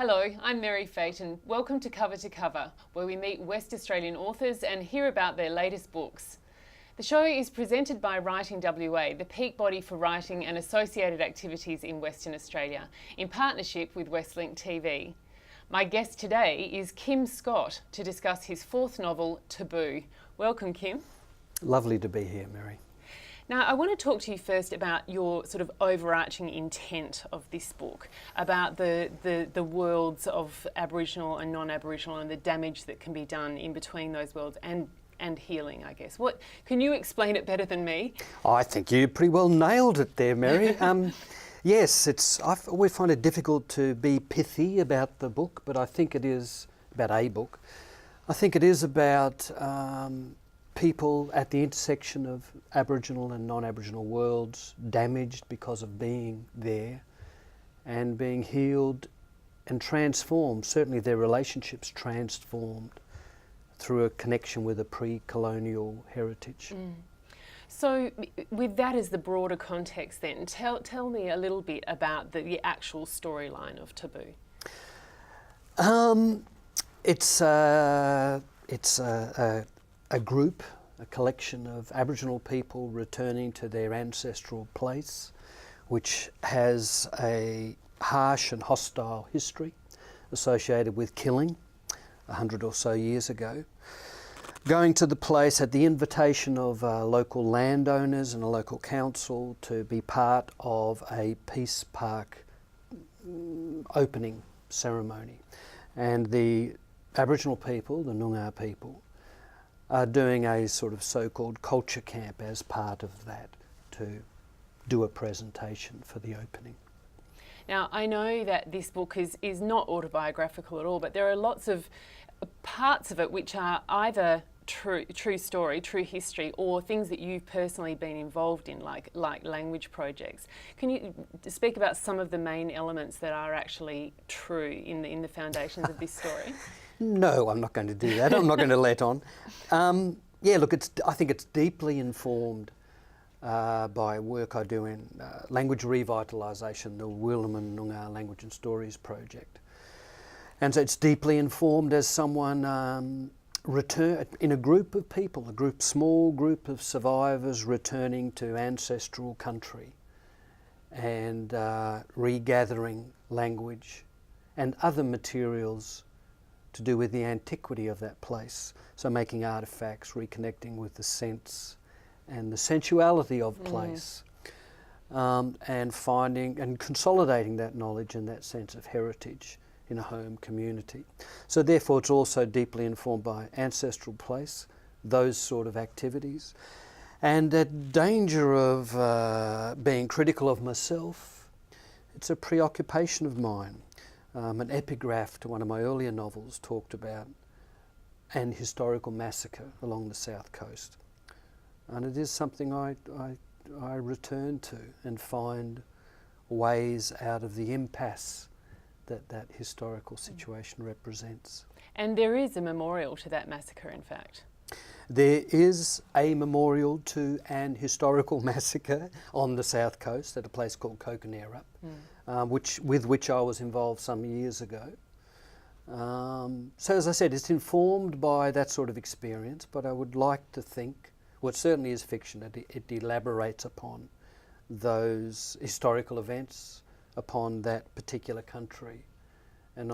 Hello, I'm Mary Fate and welcome to Cover, where we meet West Australian authors and hear about their latest books. The show is presented by writingWA, the peak body for writing and associated activities in Western Australia, in partnership with Westlink TV. My guest today is Kim Scott to discuss his fourth novel, Taboo. Welcome, Kim. Lovely to be here, Mary. Now, I want to talk to you first about your sort of overarching intent of this book, about the worlds of Aboriginal and non-Aboriginal and the damage that can be done in between those worlds and healing, I guess. What can you explain it better than me? I think you pretty well nailed it there, Mary. Yes, I always find it difficult to be pithy about the book, but I think it is about a book. I think it is about people at the intersection of Aboriginal and non-Aboriginal worlds, damaged because of being there and being healed and transformed, certainly their relationships transformed through a connection with a pre-colonial heritage. So with that as the broader context then, tell me a little bit about the actual storyline of Taboo. It's a group, a collection of Aboriginal people returning to their ancestral place, which has a harsh and hostile history associated with killing 100 or so years ago. Going to the place at the invitation of local landowners and a local council to be part of a peace park opening ceremony. And the Aboriginal people, the Noongar people, are doing a sort of so-called culture camp as part of that to do a presentation for the opening. Now, I know that this book is not autobiographical at all, but there are lots of parts of it which are either true story, true history, or things that you've personally been involved in, like language projects. Can you speak about some of the main elements that are actually true in the foundations of this story? No, I'm not going to do that. I'm not going to let on. Yeah, look, I think it's deeply informed by work I do in language revitalisation, the Williman Noongar Language and Stories project. And so it's deeply informed as someone in a group of people, small group of survivors returning to ancestral country and regathering language and other materials to do with the antiquity of that place. So making artefacts, reconnecting with the sense and the sensuality of place, and finding and consolidating that knowledge and that sense of heritage in a home community. So therefore it's also deeply informed by ancestral place, those sort of activities. And that danger of being critical of myself, it's a preoccupation of mine. An epigraph to one of my earlier novels talked about an historical massacre along the south coast. And it is something I return to and find ways out of the impasse that historical situation represents. And there is a memorial to that massacre, in fact. There is a memorial to an historical massacre on the south coast at a place called Coconarup, with which I was involved some years ago. So as I said, it's informed by that sort of experience, but I would like to think, well, it certainly is fiction, it elaborates upon those historical events, upon that particular country, and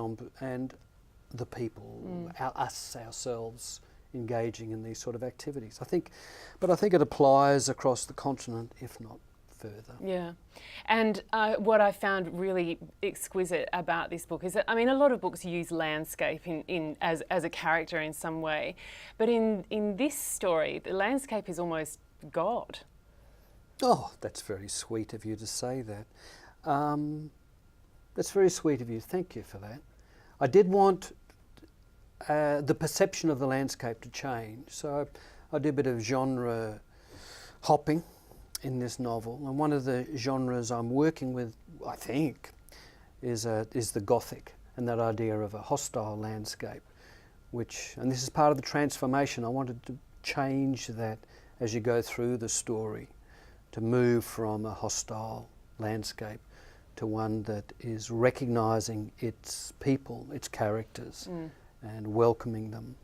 the people, ourselves, engaging in these sort of activities. I think it applies across the continent, if not further. Yeah, and what I found really exquisite about this book is that, I mean, a lot of books use landscape as a character in some way, but in this story, the landscape is almost God. Oh, that's very sweet of you to say that. That's very sweet of you. Thank you for that. I did want the perception of the landscape to change, so I did a bit of genre hopping in this novel, and one of the genres I'm working with, I think, is the Gothic, and that idea of a hostile landscape, and this is part of the transformation. I wanted to change that as you go through the story, to move from a hostile landscape to one that is recognising its people, its characters, and welcoming them.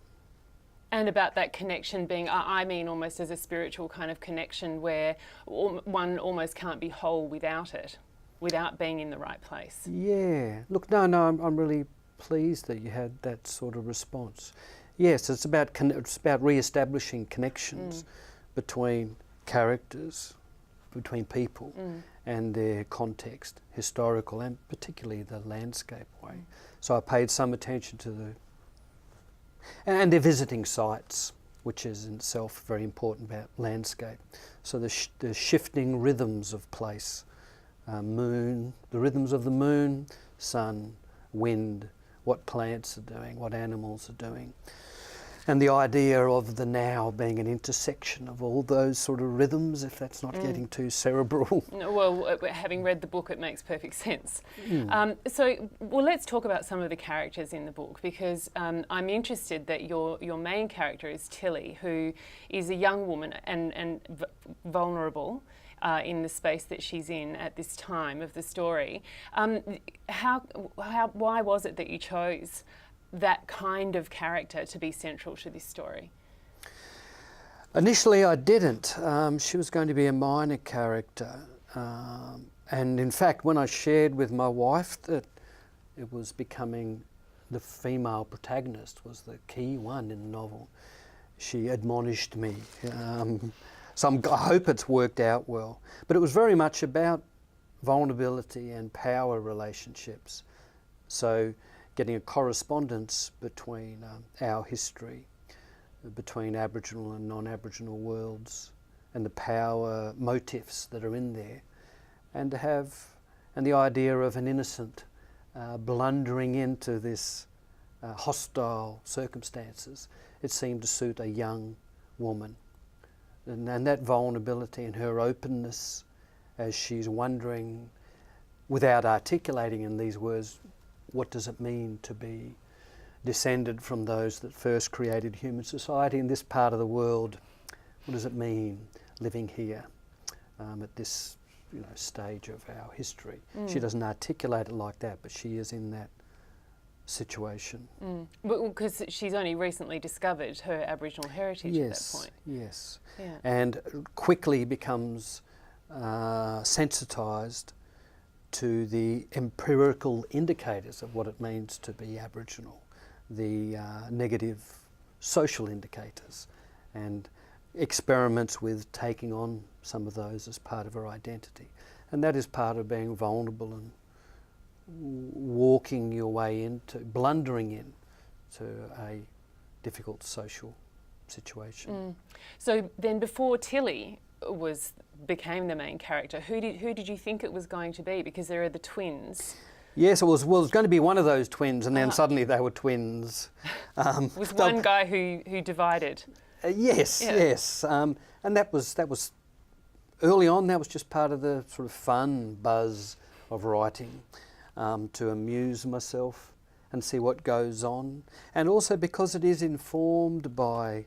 And about that connection being, I mean, almost as a spiritual kind of connection where one almost can't be whole without it, without being in the right place. Yeah. Look, no, I'm really pleased that you had that sort of response. Yes, it's about re-establishing connections between characters, between people, and their context, historical and particularly the landscape way. So I paid some attention to and they're visiting sites, which is in itself very important about landscape. So the shifting rhythms of place, the rhythms of the moon, sun, wind, what plants are doing, what animals are doing. And the idea of the now being an intersection of all those sort of rhythms, if that's not getting too cerebral. Well, having read the book, it makes perfect sense. Well, let's talk about some of the characters in the book, because I'm interested that your main character is Tilly, who is a young woman and vulnerable in the space that she's in at this time of the story. Why was it that you chose that kind of character to be central to this story? Initially I didn't. She was going to be a minor character. And in fact, when I shared with my wife that it was becoming the female protagonist was the key one in the novel, she admonished me. So I hope it's worked out well. But it was very much about vulnerability and power relationships. So getting a correspondence between our history, between Aboriginal and non-Aboriginal worlds, and the power motifs that are in there, and the idea of an innocent blundering into this hostile circumstances. It seemed to suit a young woman, and that vulnerability and her openness as she's wondering, without articulating in these words, what does it mean to be descended from those that first created human society in this part of the world? What does it mean living here at this stage of our history? She doesn't articulate it like that, but she is in that situation. Because she's only recently discovered her Aboriginal heritage at that point. Yes, yeah. And quickly becomes sensitised to the empirical indicators of what it means to be Aboriginal, the negative social indicators, and experiments with taking on some of those as part of her identity. And that is part of being vulnerable and walking your way into, blundering into a difficult social situation. So then before Tilly became the main character, who did you think it was going to be? Because there are the twins. Yes, it was going to be one of those twins, and then suddenly they were twins. Was one guy who divided? Yes, Yeah. yes, and that was early on. That was just part of the sort of fun buzz of writing, to amuse myself and see what goes on, and also because it is informed by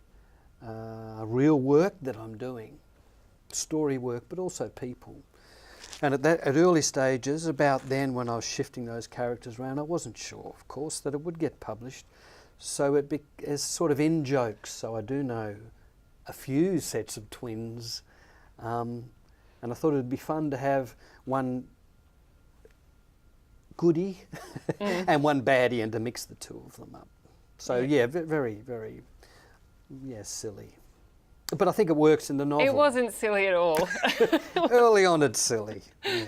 real work that I'm doing, story work, but also people. And at early stages, about then when I was shifting those characters around, I wasn't sure, of course, that it would get published. So it is sort of in jokes. So I do know a few sets of twins, and I thought it'd be fun to have one goodie and one baddie, and to mix the two of them up. So yeah, very, very, silly. But I think it works in the novel. It wasn't silly at all. Early on it's silly. Yeah.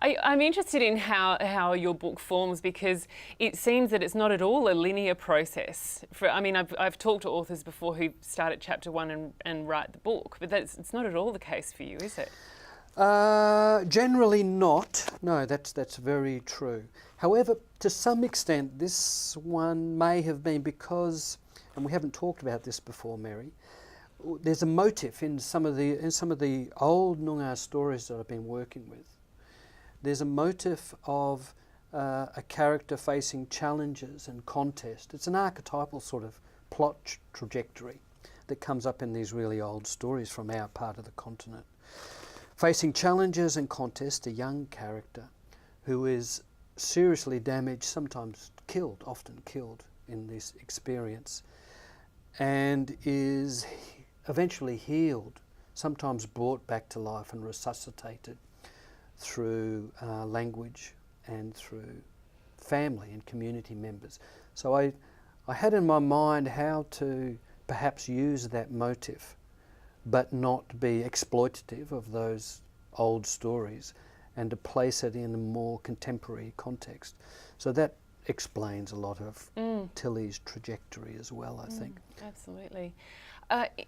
I'm interested in how your book forms, because it seems that it's not at all a linear process. I've talked to authors before who start at chapter 1 and write the book, but it's not at all the case for you, is it? Generally not. No, that's very true. However, to some extent, this one may have been because, and we haven't talked about this before, Mary, there's a motif in some of the old Noongar stories that I've been working with. There's a motif of a character facing challenges and contest. It's an archetypal sort of plot trajectory that comes up in these really old stories from our part of the continent. Facing challenges and contest, a young character who is seriously damaged, sometimes killed, often killed in this experience, and is eventually healed, sometimes brought back to life and resuscitated through language and through family and community members. So I had in my mind how to perhaps use that motive, but not be exploitative of those old stories, and to place it in a more contemporary context. So that explains a lot of Tilly's trajectory as well, I think. Absolutely.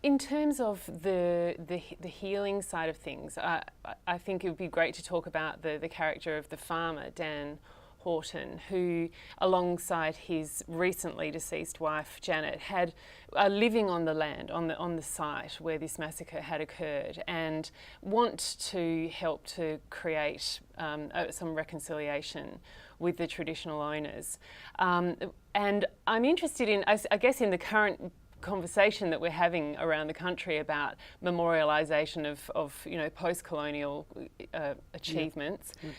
In terms of the healing side of things, I think it would be great to talk about the character of the farmer, Dan Horton, who, alongside his recently deceased wife Janet, are living on the land, on the site where this massacre had occurred, and want to help to create some reconciliation with the traditional owners. And I'm interested in, I guess, in the current conversation that we're having around the country about memorialisation of post-colonial achievements. Yeah.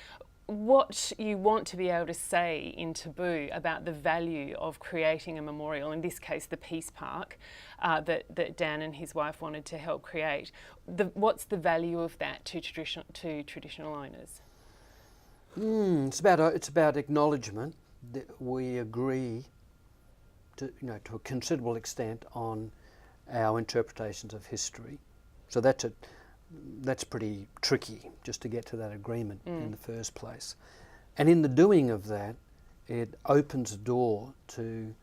What you want to be able to say in Taboo about the value of creating a memorial, in this case the Peace Park, that Dan and his wife wanted to help create. What's the value of that to traditional owners? It's about acknowledgement that we agree to a considerable extent on our interpretations of history. So that's pretty tricky, just to get to that agreement in the first place. And in the doing of that, it opens a door to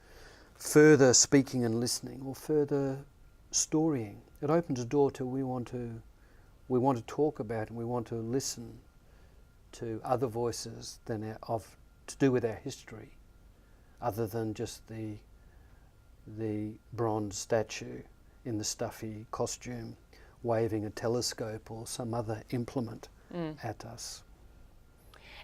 further speaking and listening, or further storying. It opens a door to we want to talk about and we want to listen to other voices than to do with our history, other than just the bronze statue in the stuffy costume waving a telescope or some other implement at us.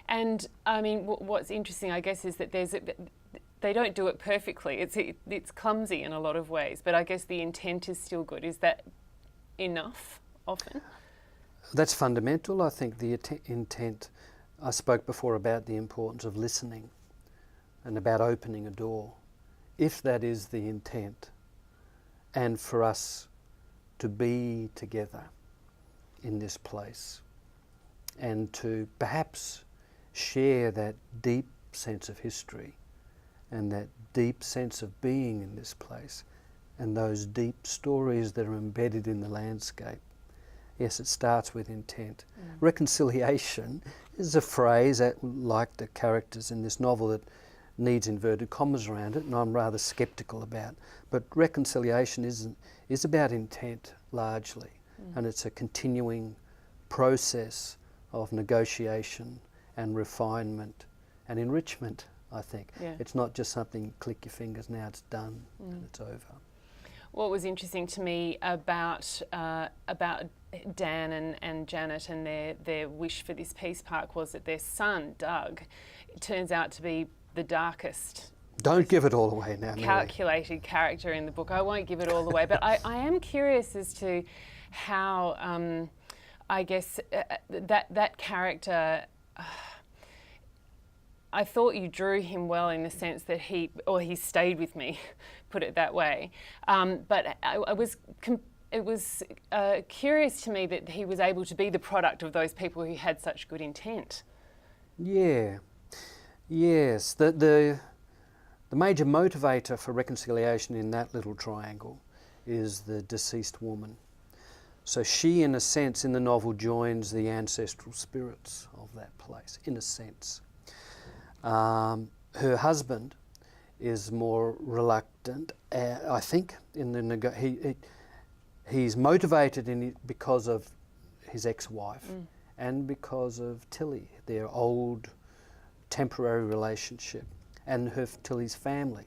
And I mean, what's interesting, I guess, is that they don't do it perfectly. It's clumsy in a lot of ways, but I guess the intent is still good. Is that enough often? That's fundamental. I think the intent, I spoke before about the importance of listening and about opening a door. If that is the intent, and for us to be together in this place and to perhaps share that deep sense of history and that deep sense of being in this place and those deep stories that are embedded in the landscape. Yes, it starts with intent. Reconciliation is a phrase that, like the characters in this novel, that needs inverted commas around it, and I'm rather sceptical about. But reconciliation is about intent largely, and it's a continuing process of negotiation and refinement and enrichment, I think. Yeah. It's not just something, click your fingers, now it's done and it's over. What was interesting to me about Dan and Janet and their wish for this peace park was that their son, Doug, turns out to be the darkest. Don't give it all away now, calculated character in the book. I won't give it all away, but I am curious as to how, I guess, that character, I thought you drew him well in the sense that he stayed with me, put it that way. But it was curious to me that he was able to be the product of those people who had such good intent. Yeah. Yes, the major motivator for reconciliation in that little triangle is the deceased woman. So she, in a sense, in the novel joins the ancestral spirits of that place, in a sense. Her husband is more reluctant, I think, in the he's motivated in it because of his ex-wife and because of Tilly, their old temporary relationship, and Tilly's family,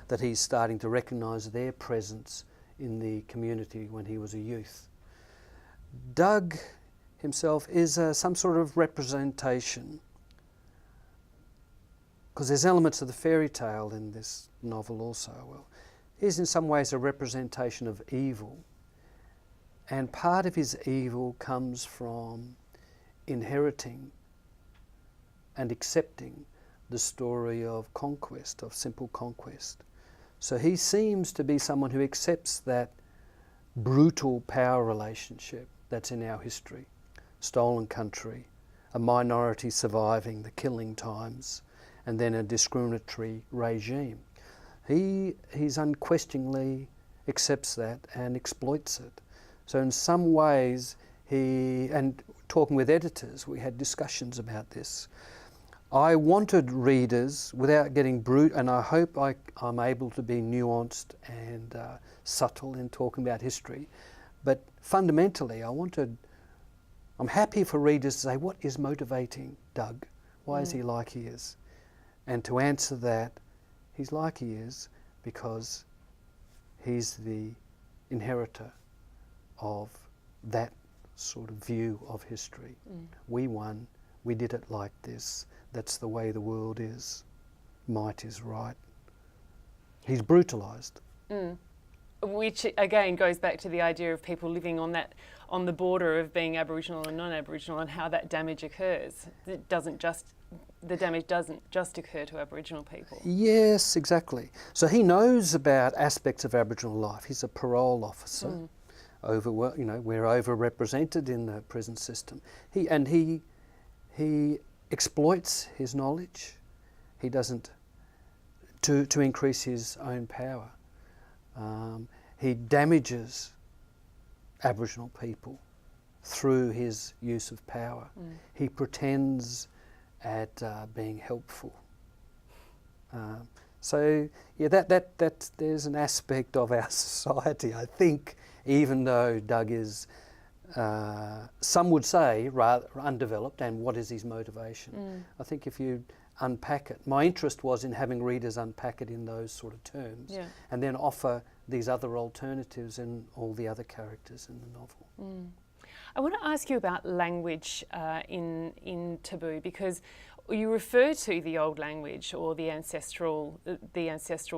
that he's starting to recognise their presence in the community when he was a youth. Doug himself is some sort of representation, because there's elements of the fairy tale in this novel also. Well, he's in some ways a representation of evil, and part of his evil comes from inheriting and accepting the story of conquest, of simple conquest. So he seems to be someone who accepts that brutal power relationship that's in our history. Stolen country, a minority surviving the killing times, and then a discriminatory regime. He's unquestioningly accepts that and exploits it. So in some ways, and talking with editors, we had discussions about this. I wanted readers, without getting brute, and I hope I'm able to be nuanced and subtle in talking about history, but fundamentally I'm happy for readers to say, what is motivating Doug? Why is he like he is? And to answer that, he's like he is because he's the inheritor of that sort of view of history. We won, we did it like this, that's the way the world is, might is right. He's brutalised. Which again goes back to the idea of people living on the border of being Aboriginal and non-Aboriginal, and how that damage occurs. The damage doesn't just occur to Aboriginal people. Yes, exactly. So he knows about aspects of Aboriginal life. He's a parole officer. We're overrepresented in the prison system. He exploits his knowledge. He doesn't to increase his own power. He damages Aboriginal people through his use of power. He pretends at being helpful. So yeah, that there's an aspect of our society, I think, even though Doug is, some would say, rather undeveloped, and what is his motivation? I think if you unpack it, my interest was in having readers unpack it in those sort of terms, and then offer these other alternatives in all the other characters in the novel. I want to ask you about language in Taboo, because you refer to the old language or the ancestral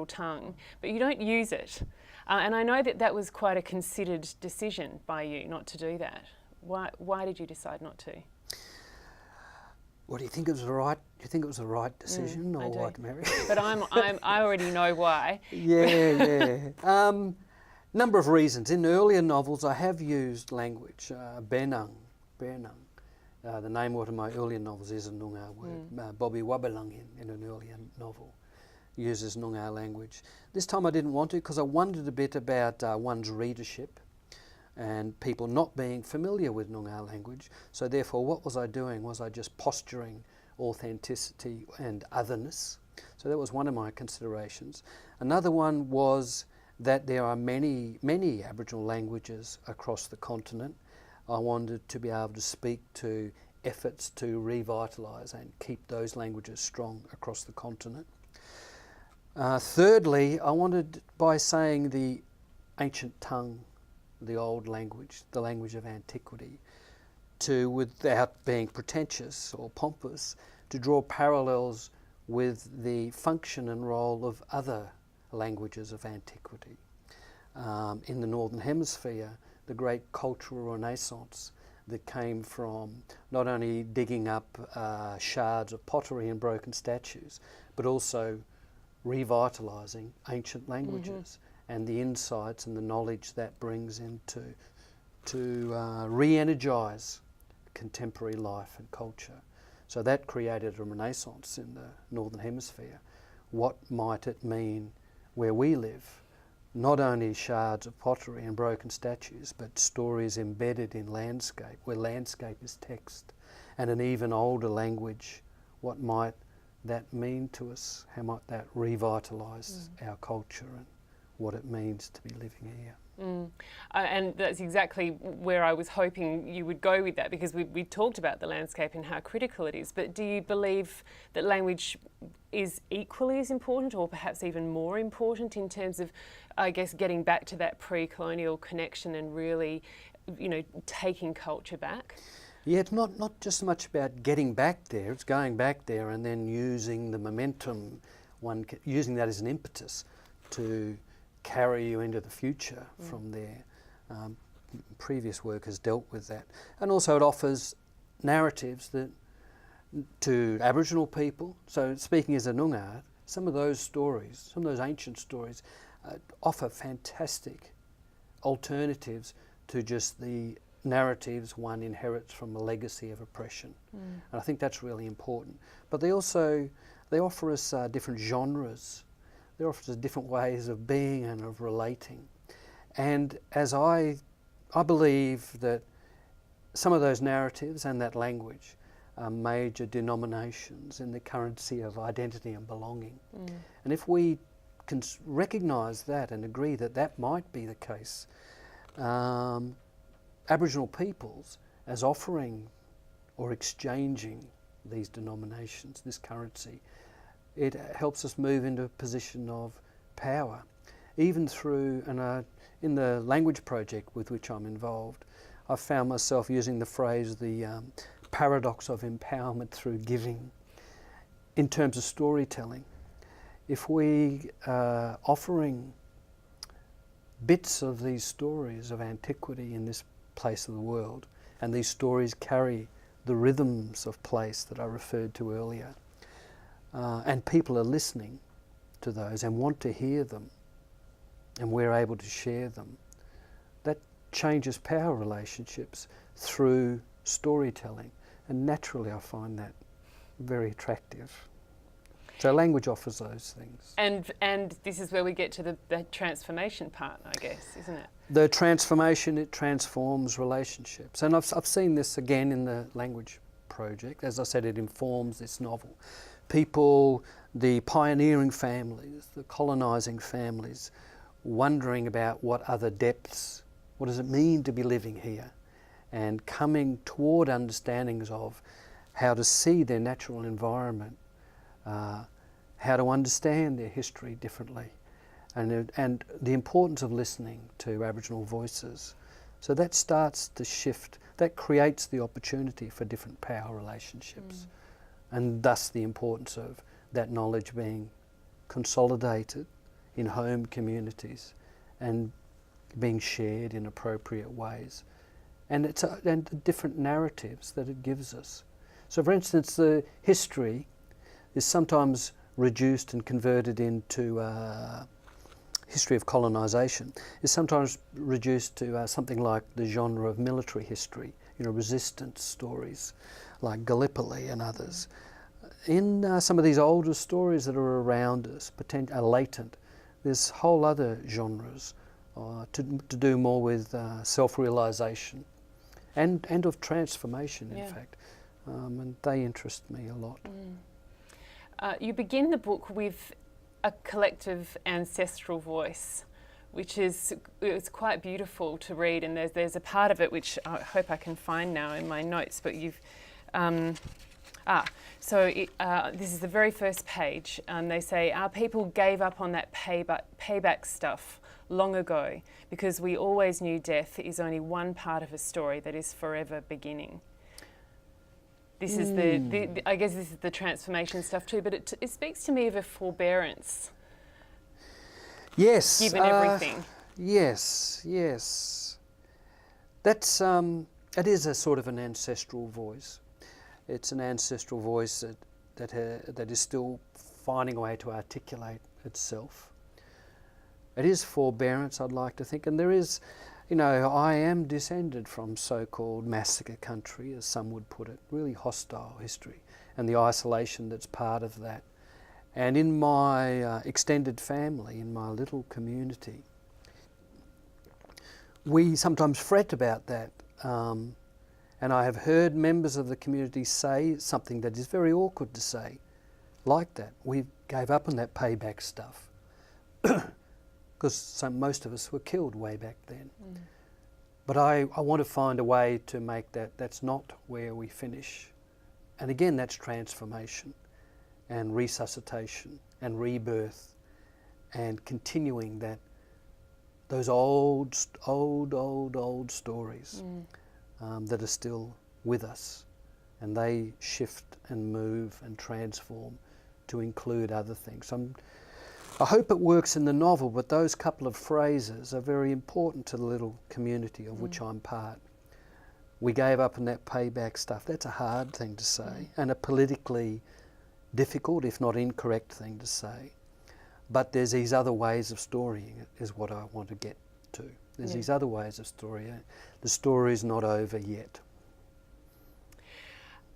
tongue, but you don't use it. And I know that was quite a considered decision by you not to do that. Why did you decide not to? What do you think it was the right? Do you think it was the right decision, or what, Mary? But I already know why. Number of reasons. In earlier novels, I have used language. Benang. The name of one of my earlier novels is a Noongar word. Bobby Wabalangin in an earlier novel uses Noongar language. This time I didn't want to, because I wondered a bit about one's readership and people not being familiar with Noongar language. So therefore, what was I doing? Was I just posturing authenticity and otherness? So that was one of my considerations. Another one was that there are many Aboriginal languages across the continent. I wanted to be able to speak to efforts to revitalise and keep those languages strong across the continent. Thirdly, I wanted, by saying the ancient tongue, the old language, the language of antiquity, to, without being pretentious or pompous, to draw parallels with the function and role of other languages of antiquity. In the Northern Hemisphere, the great cultural renaissance that came from not only digging up shards of pottery and broken statues, but also revitalising ancient languages and the insights and the knowledge that brings into to re-energise contemporary life and culture. So that created a renaissance in the Northern Hemisphere. What might it mean where we live? Not only shards of pottery and broken statues, but stories embedded in landscape, where landscape is text, and an even older language. What might that mean to us? How might that revitalise our culture and what it means to be living here? And that's exactly where I was hoping you would go with that, because we talked about the landscape and how critical it is, but do you believe that language is equally as important, or perhaps even more important, in terms of, I guess, getting back to that pre-colonial connection and really, taking culture back? Yeah, it's not just so much about getting back there, it's going back there and then using the momentum, using that as an impetus to carry you into the future from there. Previous work has dealt with that. And also it offers narratives that to Aboriginal people. So speaking as a Noongar, some of those stories, some of those ancient stories offer fantastic alternatives to just the narratives one inherits from a legacy of oppression. And I think that's really important. But they offer us different genres. They offer us different ways of being and of relating. And as I believe that some of those narratives and that language are major denominations in the currency of identity and belonging. And if we can recognise that and agree that that might be the case, Aboriginal peoples as offering or exchanging these denominations, this currency, it helps us move into a position of power. Even through, and in the language project with which I'm involved, I've found myself using the phrase, the paradox of empowerment through giving, in terms of storytelling. If we are offering bits of these stories of antiquity in this place of the world, and these stories carry the rhythms of place that I referred to earlier, and people are listening to those and want to hear them, and we're able to share them, that changes power relationships through storytelling. And naturally I find that very attractive. So language offers those things. And this is where we get to the transformation part, I guess, isn't it? The transformation, it transforms relationships. And I've seen this again in the language project. As I said, it informs this novel. People, the pioneering families, the colonising families, wondering about what other depths, what does it mean to be living here, and coming toward understandings of how to see their natural environment, how to understand their history differently, and the importance of listening to Aboriginal voices. So that starts to shift, that creates the opportunity for different power relationships, and thus the importance of that knowledge being consolidated in home communities and being shared in appropriate ways. And it's and the different narratives that it gives us. So for instance, the history is sometimes reduced and converted into history of colonisation, is sometimes reduced to something like the genre of military history, resistance stories like Gallipoli and others. In some of these older stories that are around us, are latent, there's whole other genres to do more with self-realisation and of transformation, in fact. And they interest me a lot. You begin the book with a collective ancestral voice, which is quite beautiful to read, and there's a part of it which I hope I can find now in my notes, but you've this is the very first page, and they say, our people gave up on that payback stuff long ago because we always knew death is only one part of a story that is forever beginning. This is I guess this is the transformation stuff too, but it speaks to me of a forbearance. Yes. Given everything. Yes. That's it is a sort of an ancestral voice. It's an ancestral voice that is still finding a way to articulate itself. It is forbearance, I'd like to think, and there is, I am descended from so-called massacre country, as some would put it, really hostile history, and the isolation that's part of that. And in my extended family, in my little community, we sometimes fret about that. And I have heard members of the community say something that is very awkward to say, like that. We gave up on that payback stuff because most of us were killed way back then. But I want to find a way to make that's not where we finish. And again, that's transformation and resuscitation and rebirth and continuing those old stories that are still with us, and they shift and move and transform to include other things. I hope it works in the novel, but those couple of phrases are very important to the little community of which I'm part. we gave up on that payback stuff. That's a hard thing to say, and a politically difficult, if not incorrect, thing to say. But there's these other ways of storying it, is what I want to get to. There's these other ways of storying it. The story's not over yet.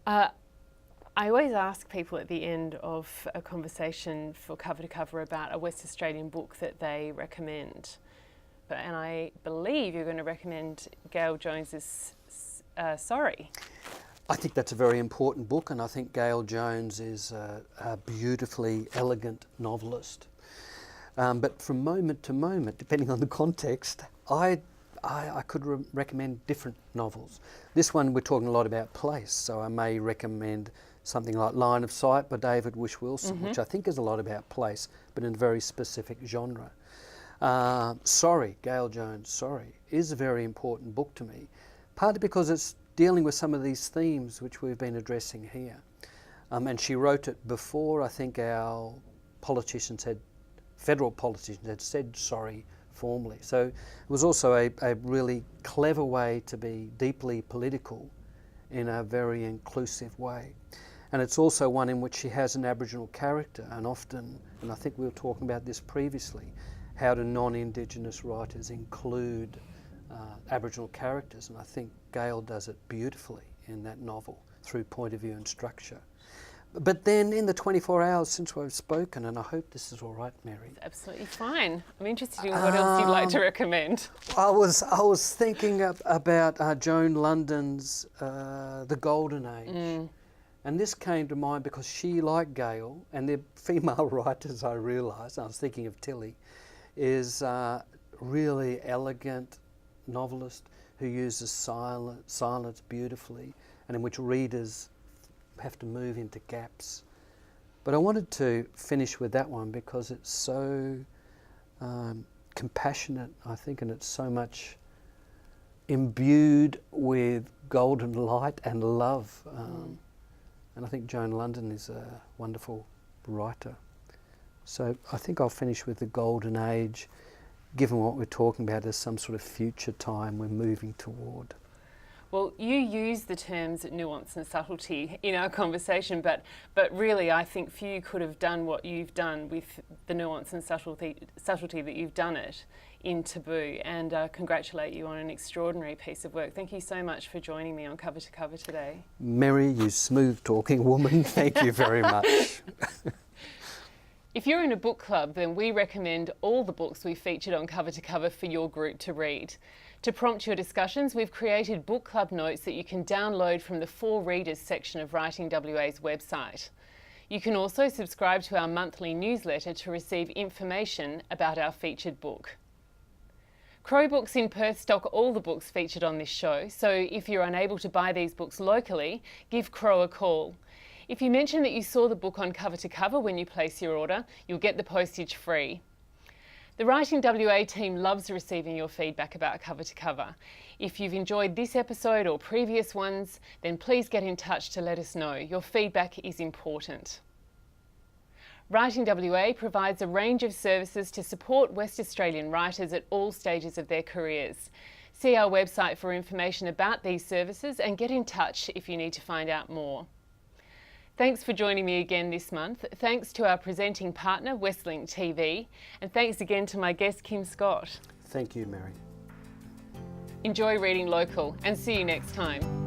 I always ask people at the end of a conversation for Cover to Cover about a West Australian book that they recommend. And I believe you're going to recommend Gail Jones's Sorry. I think that's a very important book, and I think Gail Jones is a beautifully elegant novelist. But from moment to moment, depending on the context, I could recommend different novels. This one we're talking a lot about place, so I may recommend something like Line of Sight by David Wish Wilson, which I think is a lot about place, but in a very specific genre. Sorry, Gail Jones' Sorry, is a very important book to me, partly because it's dealing with some of these themes which we've been addressing here. And she wrote it before I think our federal politicians had said sorry formally. So it was also a really clever way to be deeply political in a very inclusive way. And it's also one in which she has an Aboriginal character, and often, and I think we were talking about this previously, how do non-Indigenous writers include Aboriginal characters, and I think Gail does it beautifully in that novel through point of view and structure. But then in the 24 hours since we've spoken, and I hope this is all right, Mary. It's absolutely fine. I'm interested in what else you'd like to recommend. I was thinking about Joan London's The Golden Age. And this came to mind because she, like Gail, and they're female writers, I realised, I was thinking of Tilly, is a really elegant novelist who uses silence beautifully, and in which readers have to move into gaps. But I wanted to finish with that one because it's so compassionate, I think, and it's so much imbued with golden light and love. And I think Joan London is a wonderful writer. So I think I'll finish with The Golden Age, given what we're talking about as some sort of future time we're moving toward. Well, you use the terms nuance and subtlety in our conversation, but really I think few could have done what you've done with the nuance and subtlety that you've done it in Taboo, and congratulate you on an extraordinary piece of work. Thank you so much for joining me on Cover to Cover today. Mary, you smooth-talking woman, thank you very much. If you're in a book club, then we recommend all the books we featured on Cover to Cover for your group to read. To prompt your discussions, we've created book club notes that you can download from the For Readers section of writingWA's website. You can also subscribe to our monthly newsletter to receive information about our featured book. Crow Books in Perth stock all the books featured on this show, so if you're unable to buy these books locally, give Crow a call. If you mention that you saw the book on Cover to Cover when you place your order, you'll get the postage free. The writingWA team loves receiving your feedback about Cover to Cover. If you've enjoyed this episode or previous ones, then please get in touch to let us know. Your feedback is important. writingWA provides a range of services to support West Australian writers at all stages of their careers. See our website for information about these services and get in touch if you need to find out more. Thanks for joining me again this month. Thanks to our presenting partner, Westlink TV, and thanks again to my guest, Kim Scott. Thank you, Mary. Enjoy reading local and see you next time.